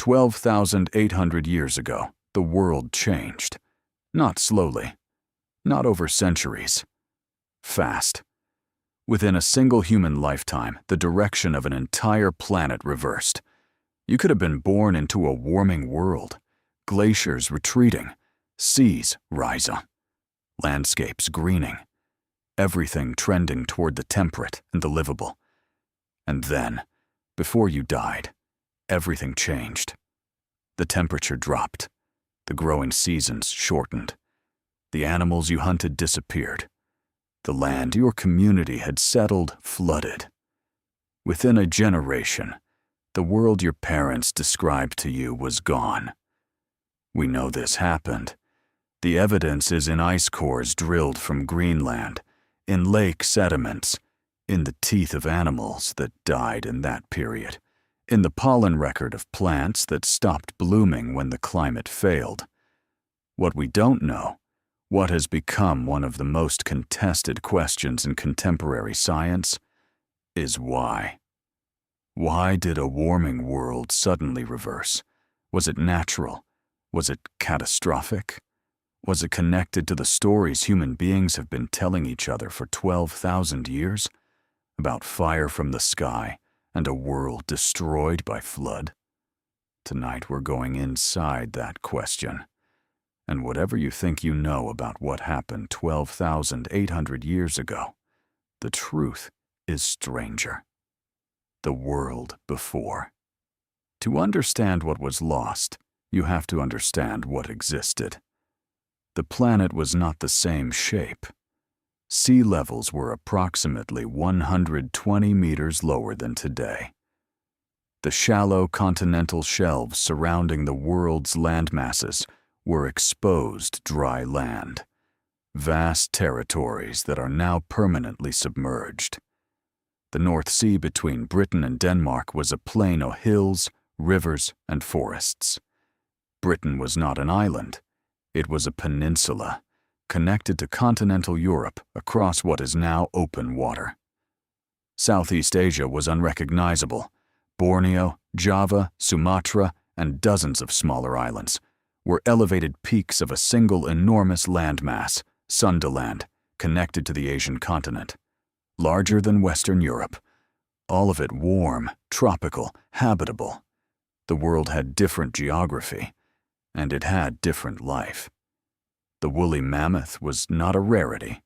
12,800 years ago, the world changed. Not slowly, not over centuries. Fast. Within a single human lifetime, the direction of an entire planet reversed. You could have been born into a warming world, glaciers retreating, seas rising, landscapes greening, everything trending toward the temperate and the livable. And then, before you died, everything changed. The temperature dropped, the growing seasons shortened, the animals you hunted disappeared, the land your community had settled flooded. Within a generation, the world your parents described to you was gone. We know this happened. The evidence is in ice cores drilled from Greenland, in lake sediments, in the teeth of animals that died in that period, in the pollen record of plants that stopped blooming when the climate failed. What we don't know, what has become one of the most contested questions in contemporary science, is why. Why did a warming world suddenly reverse? Was it natural? Was it catastrophic? Was it connected to the stories human beings have been telling each other for 12,000 years? About fire from the sky and a world destroyed by flood? Tonight we're going inside that question. And whatever you think you know about what happened 12,800 years ago, the truth is stranger. The world before. To understand what was lost, you have to understand what existed. The planet was not the same shape. Sea levels were approximately 120 meters lower than today. The shallow continental shelves surrounding the world's landmasses were exposed dry land, vast territories that are now permanently submerged. The North Sea between Britain and Denmark was a plain of hills, rivers, and forests. Britain was not an island. It was a peninsula, connected to continental Europe across what is now open water. Southeast Asia was unrecognizable. Borneo, Java, Sumatra, and dozens of smaller islands were elevated peaks of a single enormous landmass, Sundaland, connected to the Asian continent. Larger than Western Europe, all of it warm, tropical, habitable. The world had different geography, and it had different life. The woolly mammoth was not a rarity.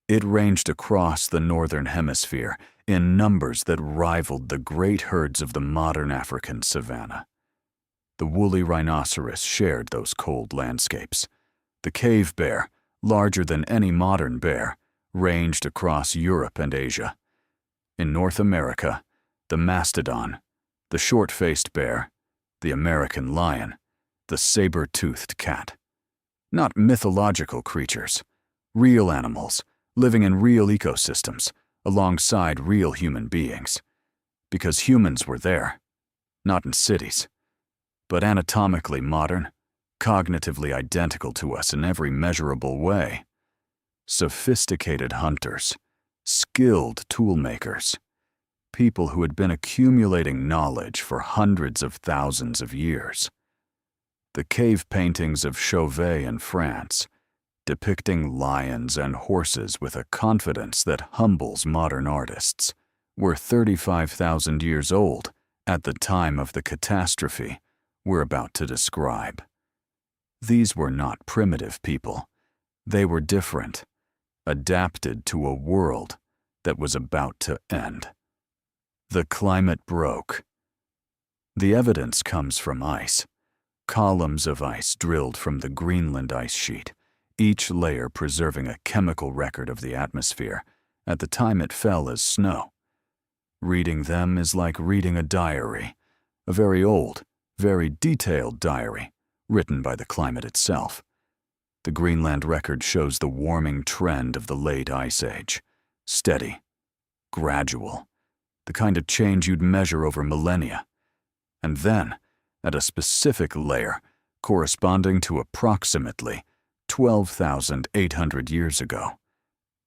It ranged across the northern hemisphere in numbers that rivaled the great herds of the modern African savanna. The woolly rhinoceros shared those cold landscapes. The cave bear, larger than any modern bear, ranged across Europe and Asia. In North America, the mastodon, the short-faced bear, the American lion, the saber-toothed cat. Not mythological creatures, real animals living in real ecosystems alongside real human beings. Because humans were there, not in cities, but anatomically modern, cognitively identical to us in every measurable way. Sophisticated hunters, skilled toolmakers, people who had been accumulating knowledge for hundreds of thousands of years. The cave paintings of Chauvet in France, depicting lions and horses with a confidence that humbles modern artists, were 35,000 years old at the time of the catastrophe we're about to describe. These were not primitive people. They were different, adapted to a world that was about to end. The climate broke. The evidence comes from ice. Columns of ice drilled from the Greenland ice sheet, each layer preserving a chemical record of the atmosphere at the time it fell as snow. Reading them is like reading a diary, a very old, very detailed diary, written by the climate itself. The Greenland record shows the warming trend of the late Ice Age. Steady, gradual, the kind of change you'd measure over millennia. And then, at a specific layer corresponding to approximately 12,800 years ago,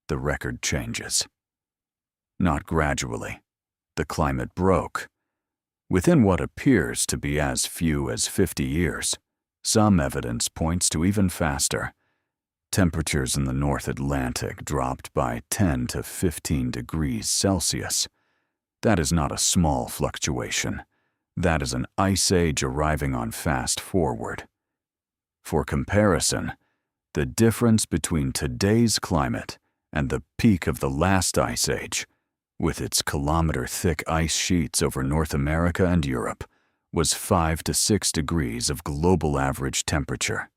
the record changes. Not gradually. The climate broke. Within what appears to be as few as 50 years, some evidence points to even faster. Temperatures in the North Atlantic dropped by 10 to 15 degrees Celsius. That is not a small fluctuation. That is an ice age arriving on fast forward. For comparison, the difference between today's climate and the peak of the last ice age, with its kilometer-thick ice sheets over North America and Europe, was 5 to 6 degrees of global average temperature.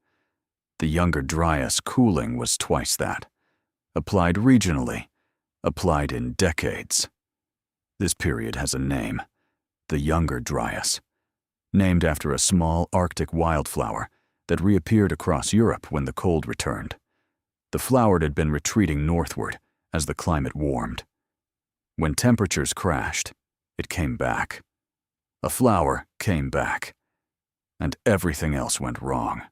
The Younger Dryas cooling was twice that, applied regionally, applied in decades. This period has a name, the Younger Dryas, named after a small Arctic wildflower that reappeared across Europe when the cold returned. The flower had been retreating northward as the climate warmed. When temperatures crashed, it came back. A flower came back. And everything else went wrong.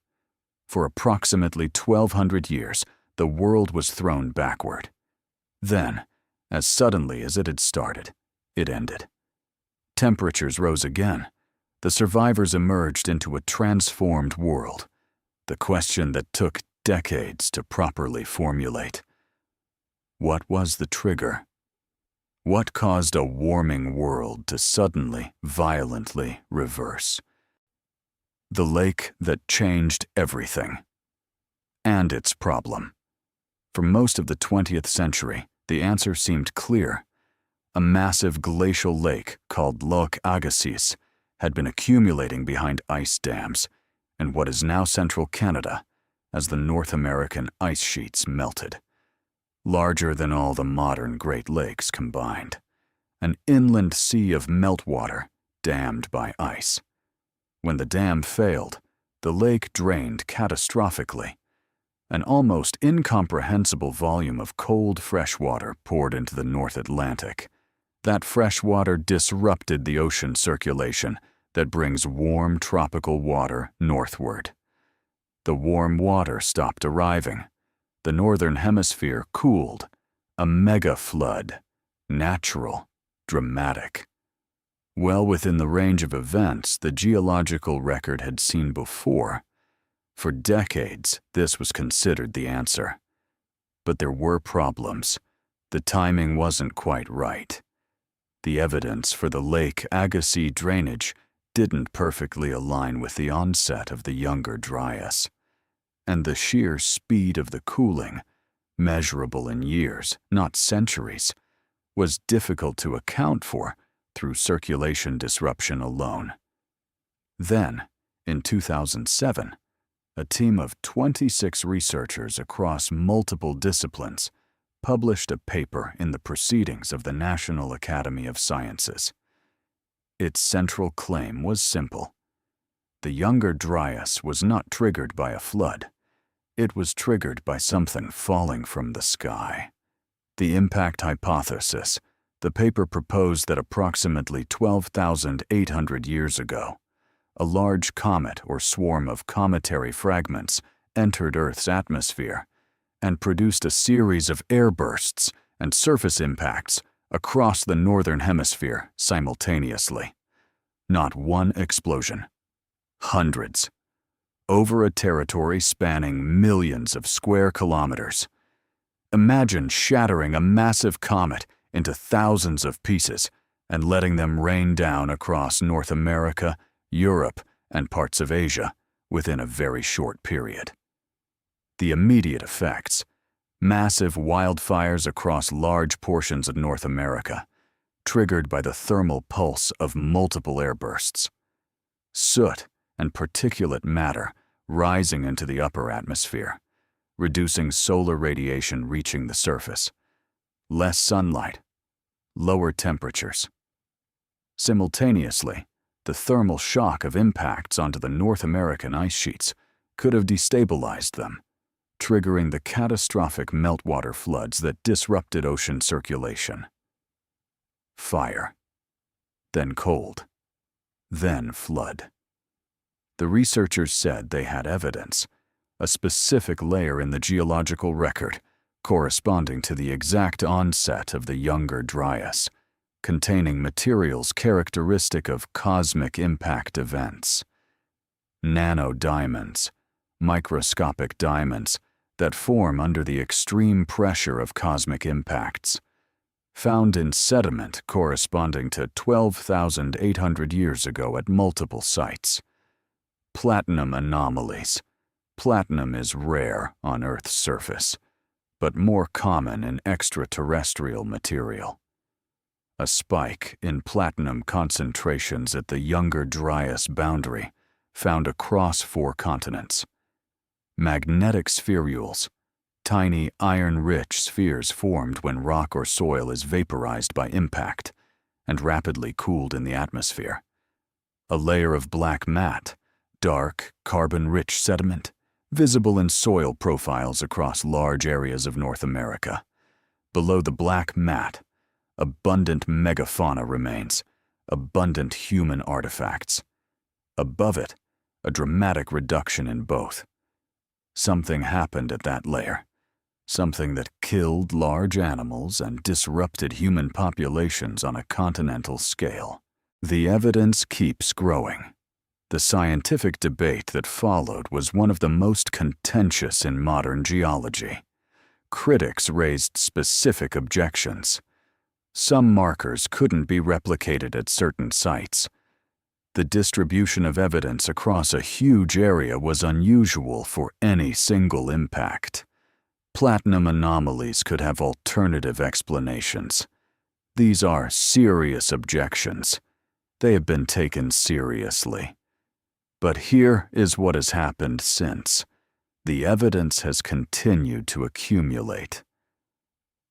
For approximately 1,200 years, the world was thrown backward. Then, as suddenly as it had started, it ended. Temperatures rose again. The survivors emerged into a transformed world. The question that took decades to properly formulate. What was the trigger? What caused a warming world to suddenly, violently reverse? The lake that changed everything. And its problem. For most of the 20th century, the answer seemed clear. A massive glacial lake called Loch Agassiz had been accumulating behind ice dams in what is now central Canada as the North American ice sheets melted. Larger than all the modern Great Lakes combined. An inland sea of meltwater dammed by ice. When the dam failed, the lake drained catastrophically. An almost incomprehensible volume of cold fresh water poured into the North Atlantic. That fresh water disrupted the ocean circulation that brings warm tropical water northward. The warm water stopped arriving. The northern hemisphere cooled. A mega flood. Natural. Dramatic. Well within the range of events the geological record had seen before. For decades, this was considered the answer. But there were problems. The timing wasn't quite right. The evidence for the Lake Agassiz drainage didn't perfectly align with the onset of the Younger Dryas. And the sheer speed of the cooling, measurable in years, not centuries, was difficult to account for through circulation disruption alone. Then, in 2007, a team of 26 researchers across multiple disciplines published a paper in the Proceedings of the National Academy of Sciences. Its central claim was simple. The Younger Dryas was not triggered by a flood. It was triggered by something falling from the sky. The impact hypothesis. The paper proposed that approximately 12,800 years ago, a large comet or swarm of cometary fragments entered Earth's atmosphere and produced a series of airbursts and surface impacts across the northern hemisphere simultaneously. Not one explosion. Hundreds. Over a territory spanning millions of square kilometers. Imagine shattering a massive comet into thousands of pieces and letting them rain down across North America, Europe, and parts of Asia within a very short period. The immediate effects: massive wildfires across large portions of North America, triggered by the thermal pulse of multiple airbursts. Soot and particulate matter rising into the upper atmosphere, reducing solar radiation reaching the surface. Less sunlight, lower temperatures. Simultaneously, the thermal shock of impacts onto the North American ice sheets could have destabilized them, triggering the catastrophic meltwater floods that disrupted ocean circulation. Fire. Then cold. Then flood. The researchers said they had evidence, a specific layer in the geological record, corresponding to the exact onset of the Younger Dryas, containing materials characteristic of cosmic impact events. Nanodiamonds, microscopic diamonds that form under the extreme pressure of cosmic impacts, found in sediment corresponding to 12,800 years ago at multiple sites. Platinum anomalies. Platinum is rare on Earth's surface, but more common in extraterrestrial material. A spike in platinum concentrations at the Younger Dryas boundary found across 4 continents. Magnetic spherules, tiny iron-rich spheres formed when rock or soil is vaporized by impact and rapidly cooled in the atmosphere. A layer of black matte, dark, carbon-rich sediment, visible in soil profiles across large areas of North America. Below the black matte, abundant megafauna remains, abundant human artifacts. Above it, a dramatic reduction in both. Something happened at that layer, something that killed large animals and disrupted human populations on a continental scale. The evidence keeps growing. The scientific debate that followed was one of the most contentious in modern geology. Critics raised specific objections. Some markers couldn't be replicated at certain sites. The distribution of evidence across a huge area was unusual for any single impact. Platinum anomalies could have alternative explanations. These are serious objections. They have been taken seriously. But here is what has happened since. The evidence has continued to accumulate.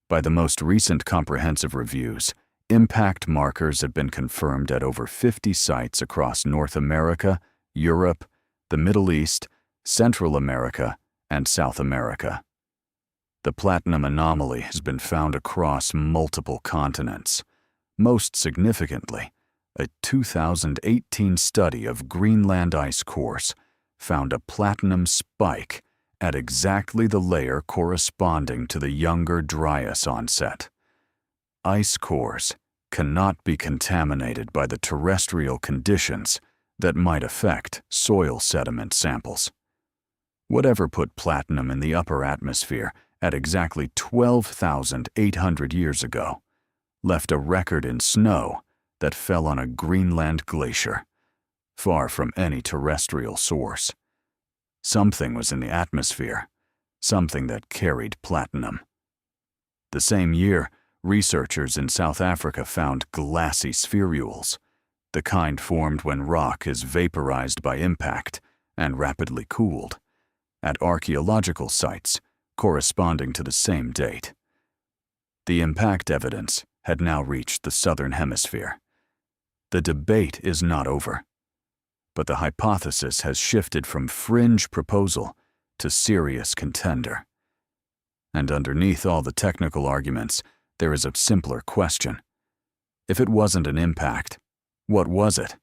By the most recent comprehensive reviews, impact markers have been confirmed at over 50 sites across North America, Europe, the Middle East, Central America, and South America. The platinum anomaly has been found across multiple continents. Most significantly, a 2018 study of Greenland ice cores found a platinum spike at exactly the layer corresponding to the Younger Dryas onset. Ice cores cannot be contaminated by the terrestrial conditions that might affect soil sediment samples. Whatever put platinum in the upper atmosphere at exactly 12,800 years ago left a record in snow that fell on a Greenland glacier, far from any terrestrial source. Something was in the atmosphere, something that carried platinum. The same year, researchers in South Africa found glassy spherules, the kind formed when rock is vaporized by impact and rapidly cooled, at archaeological sites corresponding to the same date. The impact evidence had now reached the southern hemisphere. The debate is not over, but the hypothesis has shifted from fringe proposal to serious contender. And underneath all the technical arguments, there is a simpler question. If it wasn't an impact, what was it?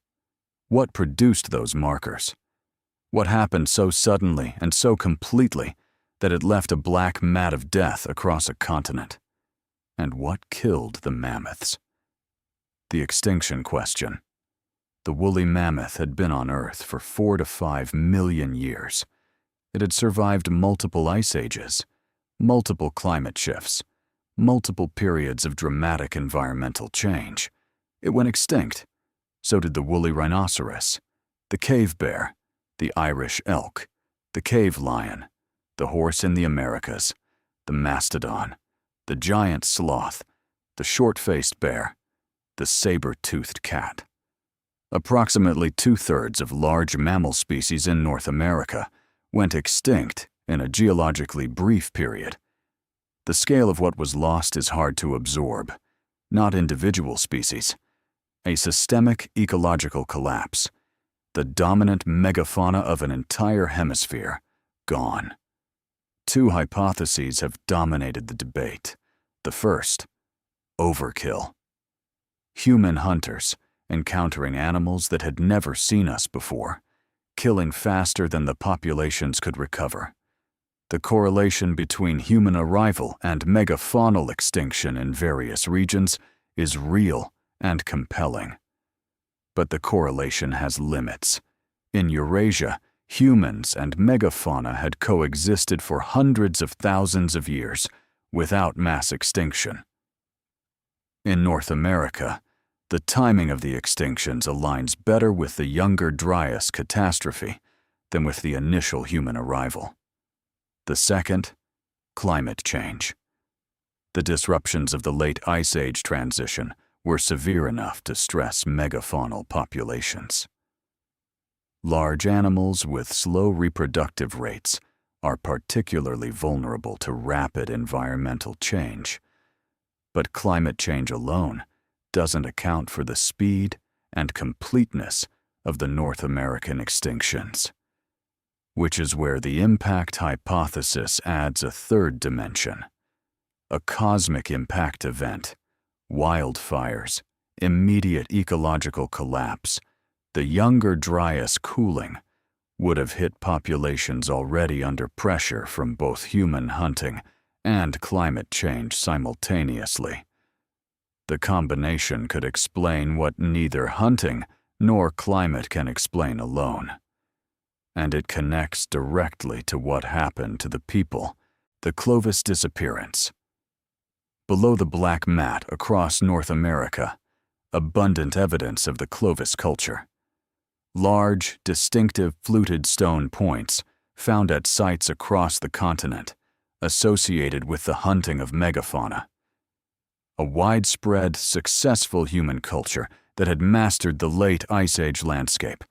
What produced those markers? What happened so suddenly and so completely that it left a black mat of death across a continent? And what killed the mammoths? The extinction question. The woolly mammoth had been on Earth for 4 to 5 million years. It had survived multiple ice ages, multiple climate shifts, multiple periods of dramatic environmental change. It went extinct. So did the woolly rhinoceros, the cave bear, the Irish elk, the cave lion, the horse in the Americas, the mastodon, the giant sloth, the short-faced bear, the saber-toothed cat. Approximately 2/3 of large mammal species in North America went extinct in a geologically brief period. The scale of what was lost is hard to absorb, not individual species. A systemic ecological collapse. The dominant megafauna of an entire hemisphere gone. 2 hypotheses have dominated the debate. The first, overkill. Human hunters encountering animals that had never seen us before, killing faster than the populations could recover. The correlation between human arrival and megafaunal extinction in various regions is real and compelling. But the correlation has limits. In Eurasia, humans and megafauna had coexisted for hundreds of thousands of years without mass extinction. In North America, the timing of the extinctions aligns better with the Younger Dryas catastrophe than with the initial human arrival. The second, climate change. The disruptions of the late Ice Age transition were severe enough to stress megafaunal populations. Large animals with slow reproductive rates are particularly vulnerable to rapid environmental change. But climate change alone doesn't account for the speed and completeness of the North American extinctions, which is where the impact hypothesis adds a third dimension: a cosmic impact event, wildfires, immediate ecological collapse. The Younger Dryas cooling would have hit populations already under pressure from both human hunting and climate change simultaneously. The combination could explain what neither hunting nor climate can explain alone. And it connects directly to what happened to the people, the Clovis disappearance. Below the black mat across North America, abundant evidence of the Clovis culture. Large, distinctive fluted stone points found at sites across the continent, associated with the hunting of megafauna. A widespread, successful human culture that had mastered the late Ice Age landscape.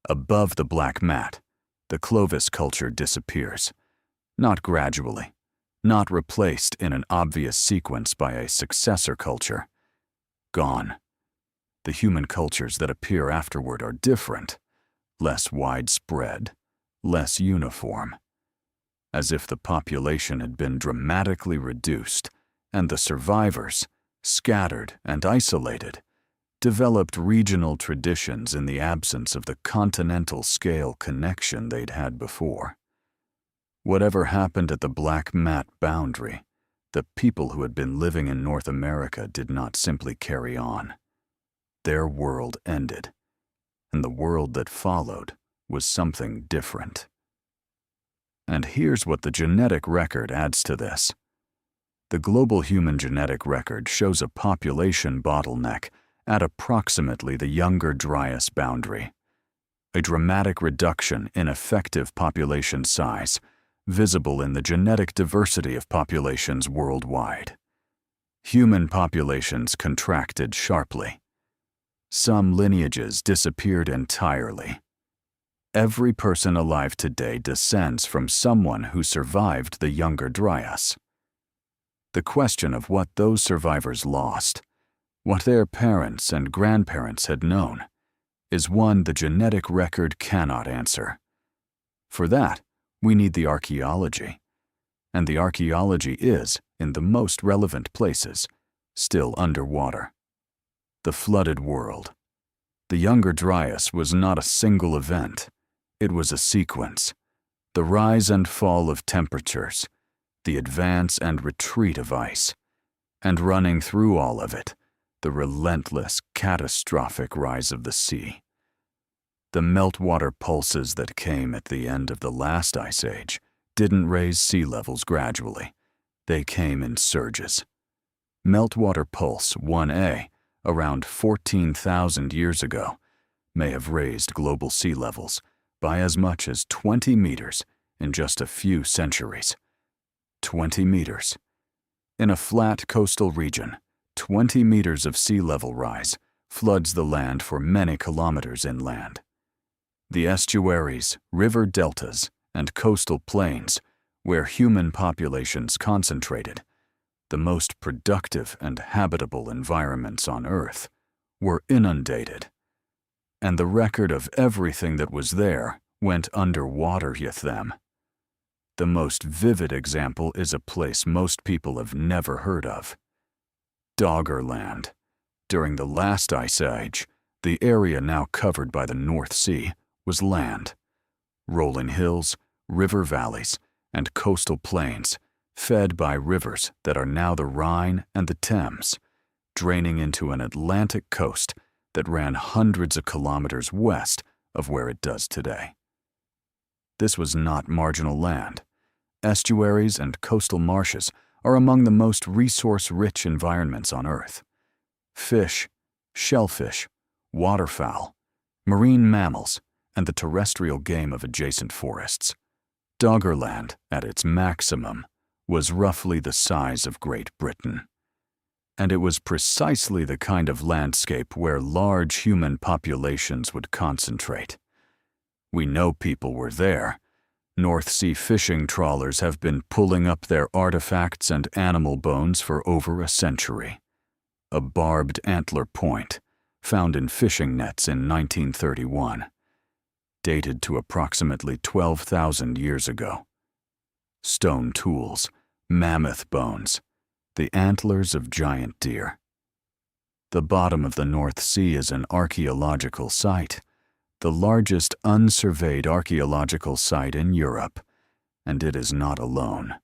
Above the black mat, the Clovis culture disappears, not gradually, not replaced in an obvious sequence by a successor culture. Gone. The human cultures that appear afterward are different, less widespread, less uniform. As if the population had been dramatically reduced, and the survivors, scattered and isolated, developed regional traditions in the absence of the continental-scale connection they'd had before. Whatever happened at the black mat boundary, the people who had been living in North America did not simply carry on. Their world ended, and the world that followed was something different. And here's what the genetic record adds to this. The global human genetic record shows a population bottleneck at approximately the Younger Dryas boundary, a dramatic reduction in effective population size, visible in the genetic diversity of populations worldwide. Human populations contracted sharply. Some lineages disappeared entirely. Every person alive today descends from someone who survived the Younger Dryas. The question of what those survivors lost, what their parents and grandparents had known, is one the genetic record cannot answer. For that, we need the archaeology. And the archaeology is, in the most relevant places, still underwater. The flooded world. The Younger Dryas was not a single event. It was a sequence. The rise and fall of temperatures, the advance and retreat of ice, and running through all of it, the relentless, catastrophic rise of the sea. The meltwater pulses that came at the end of the last ice age didn't raise sea levels gradually. They came in surges. Meltwater pulse 1A, around 14,000 years ago, may have raised global sea levels by as much as 20 meters in just a few centuries. 20 meters. In a flat coastal region, 20 meters of sea level rise floods the land for many kilometers inland. The estuaries, river deltas, and coastal plains, where human populations concentrated, the most productive and habitable environments on Earth, were inundated. And the record of everything that was there went underwater with them. The most vivid example is a place most people have never heard of. Doggerland. During the last ice age, the area now covered by the North Sea was land. Rolling hills, river valleys, and coastal plains, fed by rivers that are now the Rhine and the Thames, draining into an Atlantic coast that ran hundreds of kilometers west of where it does today. This was not marginal land. Estuaries and coastal marshes are among the most resource-rich environments on Earth. Fish, shellfish, waterfowl, marine mammals, and the terrestrial game of adjacent forests. Doggerland, at its maximum, was roughly the size of Great Britain. And it was precisely the kind of landscape where large human populations would concentrate. We know people were there. North Sea fishing trawlers have been pulling up their artifacts and animal bones for over a century. A barbed antler point, found in fishing nets in 1931, dated to approximately 12,000 years ago. Stone tools, mammoth bones, the antlers of giant deer. The bottom of the North Sea is an archaeological site, the largest unsurveyed archaeological site in Europe, and it is not alone.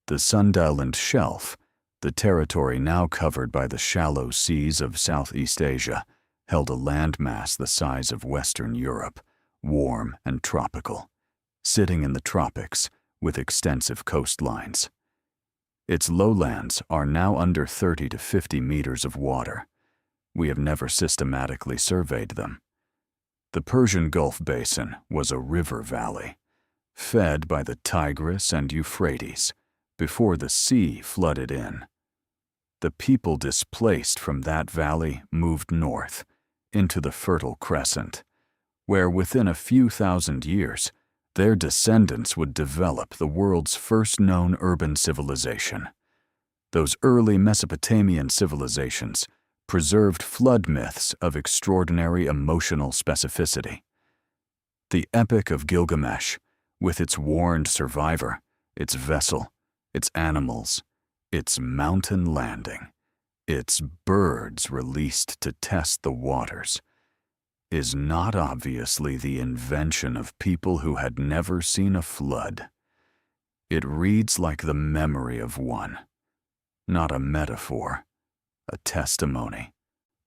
The Sundaland Shelf, the territory now covered by the shallow seas of Southeast Asia, held a landmass the size of Western Europe, warm and tropical, sitting in the tropics with extensive coastlines. Its lowlands are now under 30 to 50 meters of water. We have never systematically surveyed them. The Persian Gulf Basin was a river valley, fed by the Tigris and Euphrates before the sea flooded in. The people displaced from that valley moved north into the Fertile Crescent, where within a few thousand years, their descendants would develop the world's first known urban civilization. Those early Mesopotamian civilizations preserved flood myths of extraordinary emotional specificity. The Epic of Gilgamesh, with its warned survivor, its vessel, its animals, its mountain landing, its birds released to test the waters, is not obviously the invention of people who had never seen a flood. It reads like the memory of one, not a metaphor, a testimony.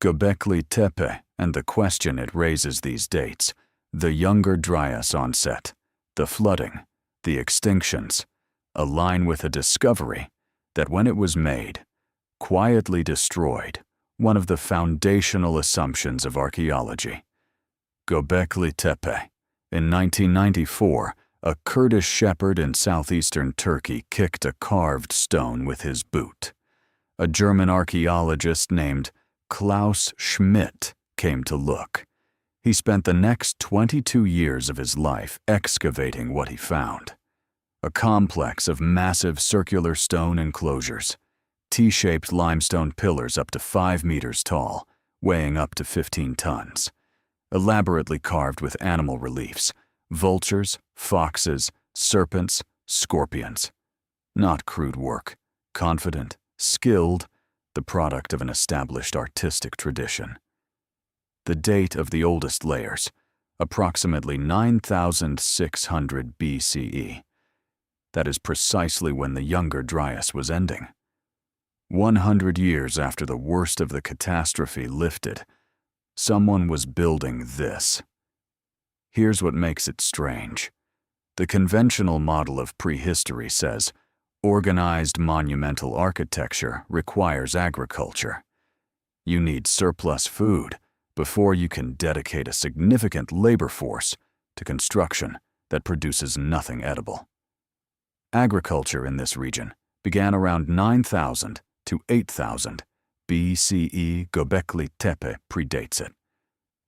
Göbekli Tepe and the question it raises these dates, the Younger Dryas onset, the flooding, the extinctions, align with a discovery that when it was made, quietly destroyed one of the foundational assumptions of archaeology. Göbekli Tepe. In 1994, a Kurdish shepherd in southeastern Turkey kicked a carved stone with his boot. A German archaeologist named Klaus Schmidt came to look. He spent the next 22 years of his life excavating what he found. A complex of massive circular stone enclosures, T-shaped limestone pillars up to 5 meters tall, weighing up to 15 tons. Elaborately carved with animal reliefs, vultures, foxes, serpents, scorpions. Not crude work, confident, skilled, the product of an established artistic tradition. The date of the oldest layers, approximately 9,600 BCE. That is precisely when the Younger Dryas was ending. 100 years after the worst of the catastrophe lifted, someone was building this. Here's what makes it strange. The conventional model of prehistory says, organized monumental architecture requires agriculture. You need surplus food before you can dedicate a significant labor force to construction that produces nothing edible. Agriculture in this region began around 9,000 to 8,000 BCE. Göbekli Tepe predates it,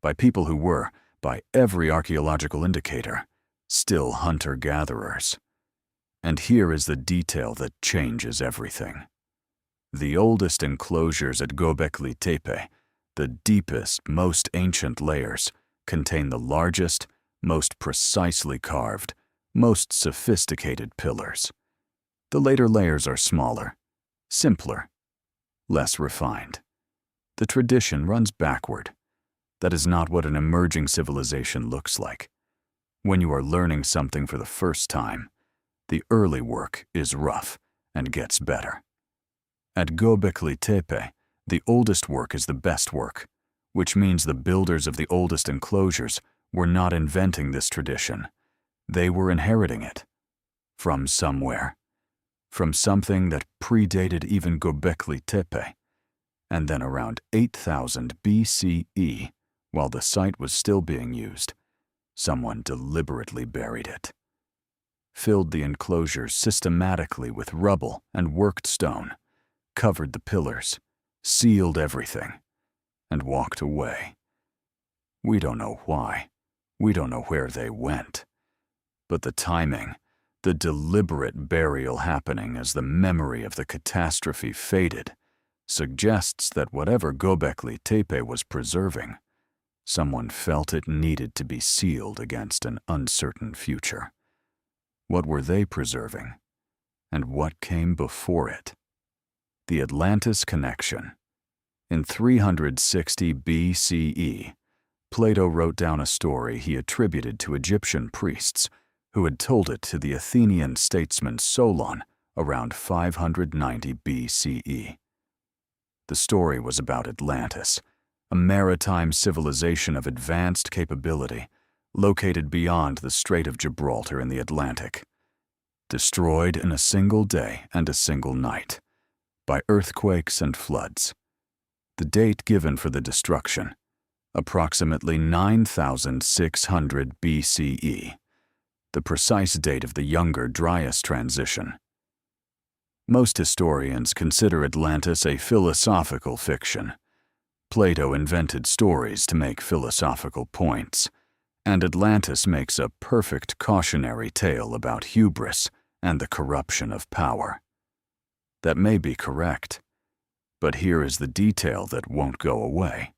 by people who were, by every archaeological indicator, still hunter-gatherers. And here is the detail that changes everything. The oldest enclosures at Göbekli Tepe, the deepest, most ancient layers, contain the largest, most precisely carved, most sophisticated pillars. The later layers are smaller, simpler, less refined. The tradition runs backward. That is not what an emerging civilization looks like. When you are learning something for the first time, the early work is rough and gets better. At Göbekli Tepe, The oldest work is the best work, which means the builders of the oldest enclosures were not inventing this tradition. They were inheriting it from somewhere, from something that predated even Göbekli Tepe. And then around 8000 BCE, while the site was still being used, someone deliberately buried it, filled the enclosure systematically with rubble and worked stone, covered the pillars, sealed everything, and walked away. We don't know why. We don't know where they went. But the timing, the deliberate burial happening as the memory of the catastrophe faded, suggests that whatever Göbekli Tepe was preserving, someone felt it needed to be sealed against an uncertain future. What were they preserving? And what came before it? The Atlantis connection. In 360 BCE, Plato wrote down a story he attributed to Egyptian priests who had told it to the Athenian statesman Solon around 590 BCE. The story was about Atlantis, a maritime civilization of advanced capability located beyond the Strait of Gibraltar in the Atlantic, destroyed in a single day and a single night by earthquakes and floods. The date given for the destruction, approximately 9600 BCE, the precise date of the Younger Dryas transition. Most historians consider Atlantis a philosophical fiction. Plato invented stories to make philosophical points, and Atlantis makes a perfect cautionary tale about hubris and the corruption of power. That may be correct, but here is the detail that won't go away.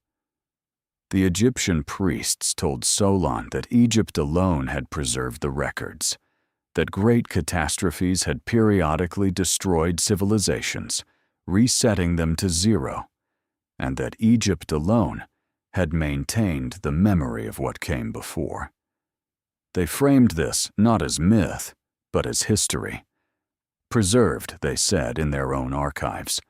The Egyptian priests told Solon that Egypt alone had preserved the records, that great catastrophes had periodically destroyed civilizations, resetting them to zero, and that Egypt alone had maintained the memory of what came before. They framed this not as myth, but as history. Preserved, they said, in their own archives.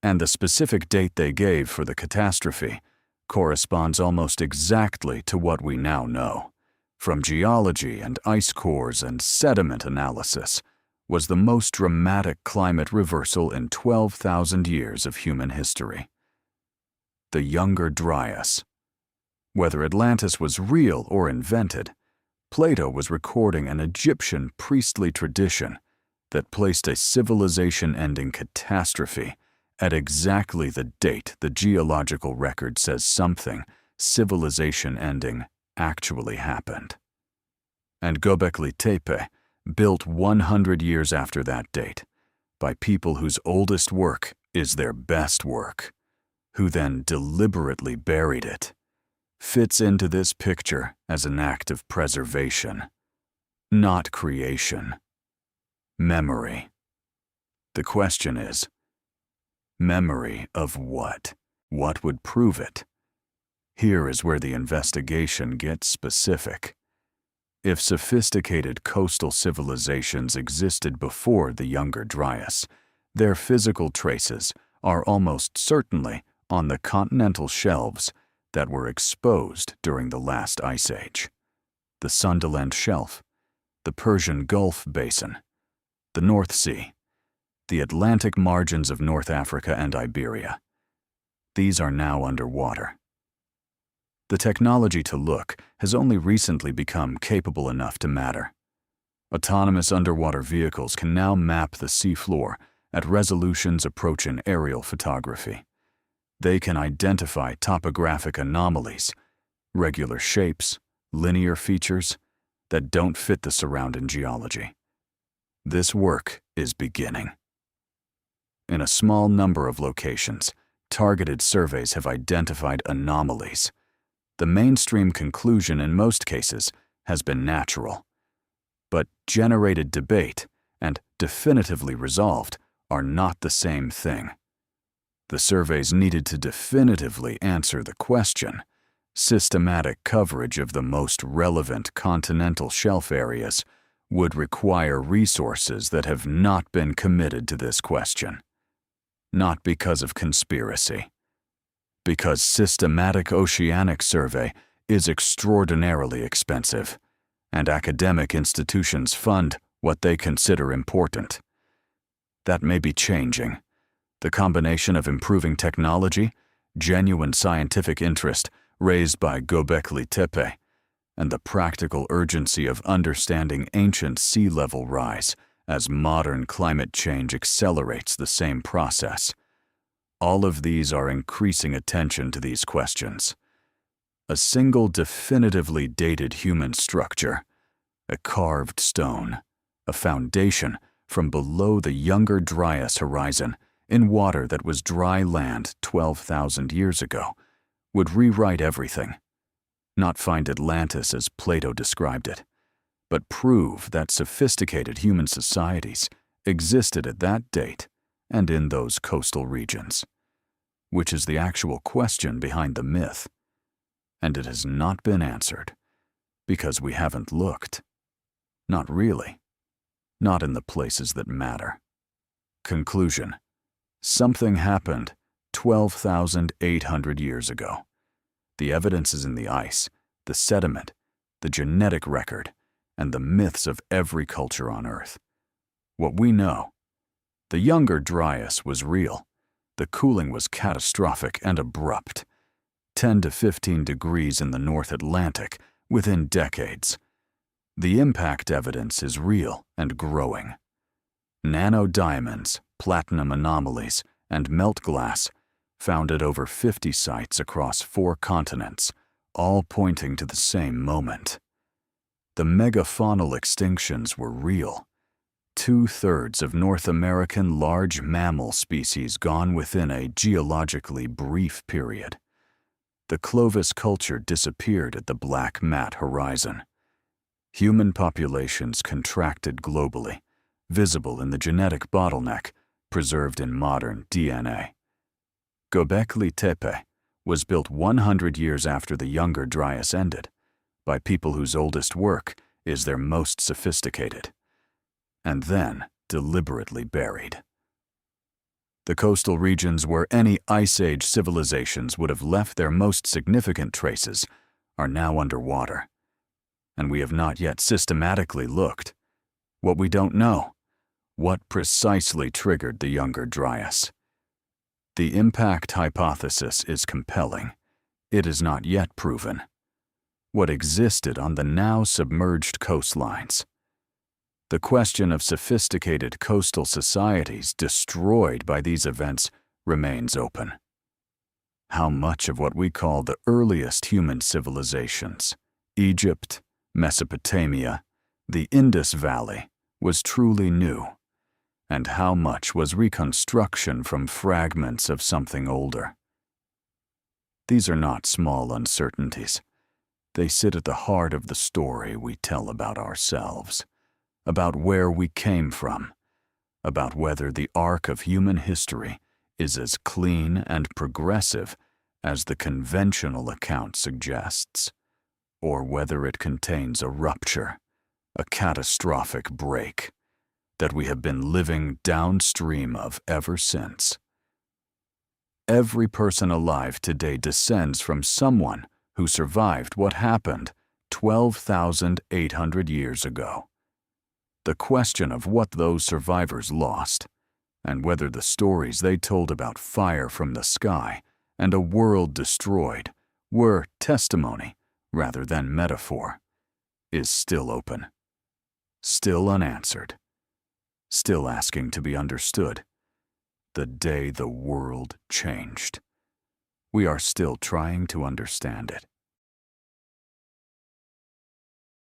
And the specific date they gave for the catastrophe corresponds almost exactly to what we now know, from geology and ice cores and sediment analysis, was the most dramatic climate reversal in 12,000 years of human history. The Younger Dryas. Whether Atlantis was real or invented, Plato was recording an Egyptian priestly tradition that placed a civilization-ending catastrophe at exactly the date the geological record says something civilization-ending actually happened. And Göbekli Tepe, built 100 years after that date, by people whose oldest work is their best work, who then deliberately buried it, fits into this picture as an act of preservation, not creation. Memory. The question is, memory of what? What would prove it? Here is where the investigation gets specific. If sophisticated coastal civilizations existed before the Younger Dryas, their physical traces are almost certainly on the continental shelves that were exposed during the last ice age. The Sundaland Shelf, the Persian Gulf Basin, the North Sea, the Atlantic margins of North Africa and Iberia. These are now underwater. The technology to look has only recently become capable enough to matter. Autonomous underwater vehicles can now map the seafloor at resolutions approaching aerial photography. They can identify topographic anomalies, regular shapes, linear features that don't fit the surrounding geology. This work is beginning. In a small number of locations, targeted surveys have identified anomalies. The mainstream conclusion in most cases has been natural, but generated debate and definitively resolved are not the same thing. The surveys needed to definitively answer the question. Systematic coverage of the most relevant continental shelf areas would require resources that have not been committed to this question. not because of conspiracy. Because systematic oceanic survey is extraordinarily expensive, and academic institutions fund what they consider important. That may be changing. The combination of improving technology, genuine scientific interest raised by Göbekli Tepe, and the practical urgency of understanding ancient sea level rise as modern climate change accelerates the same process. All of these are increasing attention to these questions. A single definitively dated human structure, a carved stone, a foundation from below the Younger Dryas horizon in water that was dry land 12,000 years ago, would rewrite everything. Not find Atlantis as Plato described it, but prove that sophisticated human societies existed at that date and in those coastal regions, which is the actual question behind the myth. And it has not been answered, because we haven't looked. Not really. Not in the places that matter. Conclusion. Something happened 12,800 years ago. The evidence is in the ice, the sediment, the genetic record, and the myths of every culture on Earth. What we know: the Younger Dryas was real. The cooling was catastrophic and abrupt. 10 to 15 degrees in the North Atlantic within decades. The impact evidence is real and growing. Nanodiamonds, platinum anomalies, and melt glass found at over 50 sites across 4 continents, all pointing to the same moment. The megafaunal extinctions were real. 2/3 of North American large mammal species gone within a geologically brief period. The Clovis culture disappeared at the black mat horizon. Human populations contracted globally, visible in the genetic bottleneck preserved in modern DNA. Göbekli Tepe was built 100 years after the Younger Dryas ended, by people whose oldest work is their most sophisticated, and then deliberately buried. The coastal regions where any Ice Age civilizations would have left their most significant traces are now underwater, and we have not yet systematically looked. What we don't know: what precisely triggered the Younger Dryas? The impact hypothesis is compelling. It is not yet proven. What existed on the now submerged coastlines? The question of sophisticated coastal societies destroyed by these events remains open. How much of what we call the earliest human civilizations, Egypt, Mesopotamia, the Indus Valley, was truly new? And how much was reconstruction from fragments of something older? These are not small uncertainties. They sit at the heart of the story we tell about ourselves, about where we came from, about whether the arc of human history is as clean and progressive as the conventional account suggests, or whether it contains a rupture, a catastrophic break, that we have been living downstream of ever since. Every person alive today descends from someone who survived what happened 12,800 years ago. The question of what those survivors lost, and whether the stories they told about fire from the sky and a world destroyed were testimony rather than metaphor, is still open, still unanswered, still asking to be understood. The day the world changed. We are still trying to understand it.